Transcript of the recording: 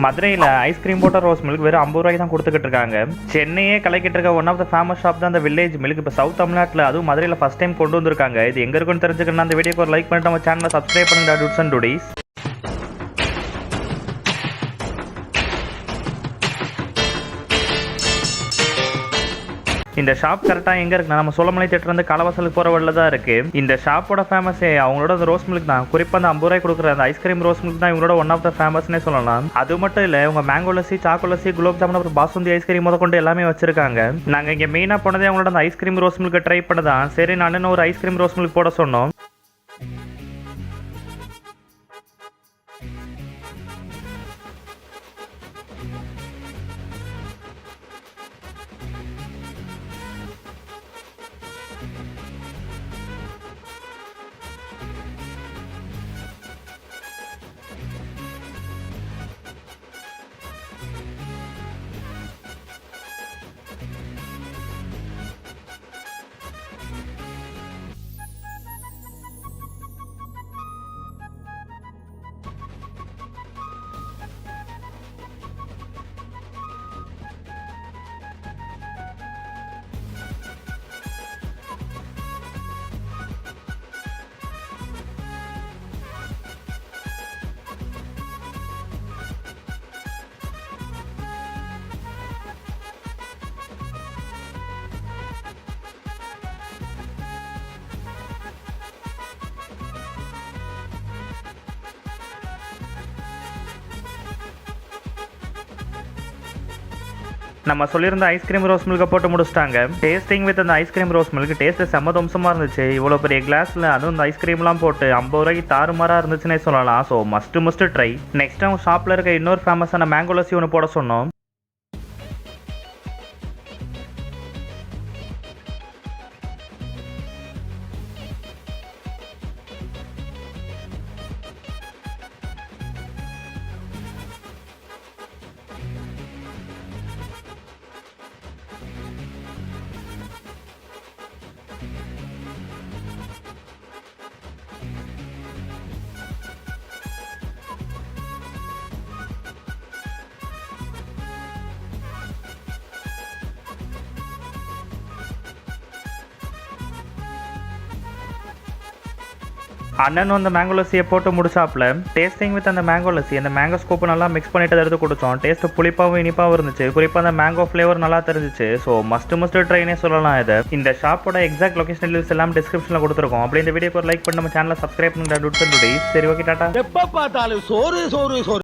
மதுரையில் ஐஸ்கிரீம் போட்ட rose milk வெறும் 50 ரூபாய்க்கு தான் கொடுத்துக்கிட்டு இருக்காங்க. சென்னையே கலக்கிட்டு இருக்க one of the famous shop தான் அந்த வில்லேஜ் மில்க். இப்போ சவுத் தமிழ்நாட்டில் அதுவும் மதுரையில் ஃபர்ஸ்ட் டைம் கொண்டு வந்திருக்காங்க. இது எங்க இருக்குன்னு தெரிஞ்சுக்கணும். அந்த வீடியோக்கு ஒரு லைக் பண்ணிட்டு நம்ம சேனலை சப்ஸ்கிரைப் பண்ணுங்க. Dudes and dudies. இந்த ஷாப் கரெக்டாக எங்கே இருக்குன்னா நம்ம சோழமலை தேட்டர் வந்து கலவாசலுக்கு போகிற வழியில் தான் இருக்குது. இந்த ஷாப்போட ஃபேமஸே அவங்களோட அந்த ரோஸ் மில்க் தான். குறிப்பாக அந்த 50 ரூபாய் கொடுக்குற அந்த ஐஸ்கிரீம் ரோஸ் மில்க் தான் இவங்களோட ஒன் ஆஃப் த ஃபேமஸ்னே சொல்லலாம். அது மட்டும் இல்லை, உங்கள் மேங்கோ லஸ்ஸி, சாக்கோ லஸ்ஸி, குலோப் ஜாமுன், அப்புறம் பாசுந்தி ஐஸ்கிரீம் முத கொண்டு எல்லாமே வச்சிருக்காங்க. நாங்கள் இங்கே மெயினாக போனதே அவங்களோட அந்த ஐஸ்கிரீம் ரோஸ் மில்க் ட்ரை பண்ண தான். சரி, நான் ஒரு ஐஸ்கிரீம் ரோஸ் மில்க் போட சொன்னோம். நம்ம சொல்லியிருந்த ஐஸ்கிரீம் ரோஸ் மில்கை போட்டு முடிச்சிட்டாங்க. டேஸ்டிங் வித் அந்த ஐஸ்கிரீம் ரோஸ் மில்க் டேஸ்ட் செம்ம தம்சமாக இருந்துச்சு. இவ்வளோ பெரிய கிளாஸில் அதுவும் இந்த ஐஸ்கிரீம்லாம் போட்டு 50 ரூபாய்க்கு தாறுமாறாக இருந்துச்சுன்னே சொல்லலாம். So must try. நெக்ஸ்ட் அவங்க ஷாப்பில் இருக்க இன்னொரு ஃபேமஸான மேங்கோ லஸ்ஸி ஒன்று போட சொன்னோம். அண்ணனும் அந்த மேங்கோ லஸ்ஸியை போட்டு முடிச்சாப்ல. டேஸ்டிங் வித் அந்த மேங்கோ லஸ்ஸி, அந்த மேங்கோ ஸ்கூப் நல்லா மிக்ஸ் பண்ணிட்டு எடுத்து குடிச்சோம். டேஸ்ட் புளிப்பாகவும் இனிப்பாகவும் இருந்துச்சு. குறிப்பாக அந்த மேங்கோ ஃப்ளேவர் நல்லா தெரிஞ்சிச்சு. ஸோ மஸ்ட் ட்ரைனே சொல்லலாம். இது இந்த ஷாப்போட எக்ஸாக்ட் லொகேஷன் டீல்ஸ் எல்லாம் டிஸ்கிரிப்ஷனில் கொடுத்துருக்கோம். அப்படி இந்த வீடியோக்கு ஒரு லைக் பண்ணி நம்ம சேனலை சப்ஸ்கிரைப் பண்ணுங்க. சரி, ஓகே, டாடா. எப்ப பார்த்தாலும் சோறு சோறு சோறு.